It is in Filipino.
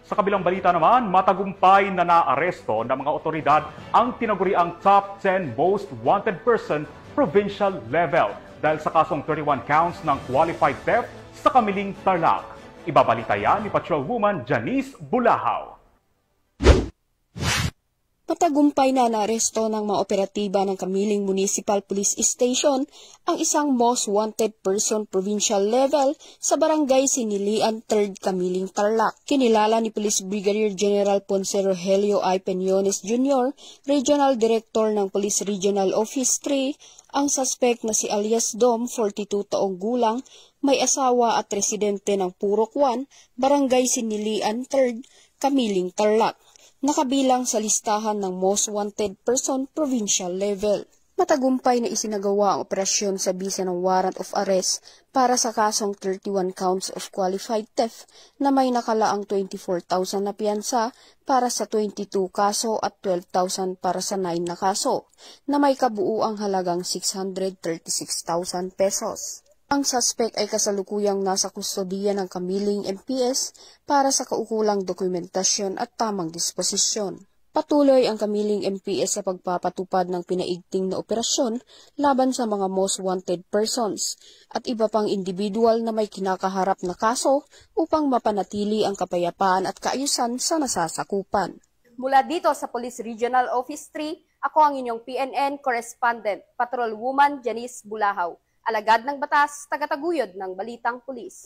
Sa kabilang balita naman, matagumpay na naaresto ng mga otoridad ang tinaguriang top 10 most wanted person provincial level dahil sa kasong 31 counts ng qualified theft sa Kamiling, Tarlac. Ibabalita yan ni Patrolwoman Janice Bulahaw. Matagumpay na naaresto ng mga operatiba ng Kamiling Municipal Police Station ang isang most wanted person provincial level sa barangay Sinilian 3rd Kamiling, Tarlac. Kinilala ni Police Brigadier General Ponce Rogelio I. Peñones Jr., Regional Director ng Police Regional Office 3, ang suspect na si alias Dom, 42 taong gulang, may asawa at residente ng Purok 1, Barangay Sinilian 3rd, Kamiling, Tarlac. Nakabilang sa listahan ng most wanted person provincial level. Matagumpay na isinagawa ang operasyon sa bisa ng warrant of arrest para sa kasong 31 counts of qualified theft na may nakalaang 24,000 na piyansa para sa 22 kaso at 12,000 para sa 9 na kaso na may kabuuang halagang 636,000 pesos. Ang suspect ay kasalukuyang nasa kustodiya ng Kamiling MPS para sa kaukulang dokumentasyon at tamang disposisyon. Patuloy ang Kamiling MPS sa pagpapatupad ng pinaigting na operasyon laban sa mga most wanted persons at iba pang individual na may kinakaharap na kaso upang mapanatili ang kapayapaan at kaayusan sa nasasakupan. Mula dito sa Police Regional Office 3, ako ang inyong PNN Correspondent, Patrolwoman Janice Bulahaw. Alagad ng batas, tagataguyod ng Balitang Pulis.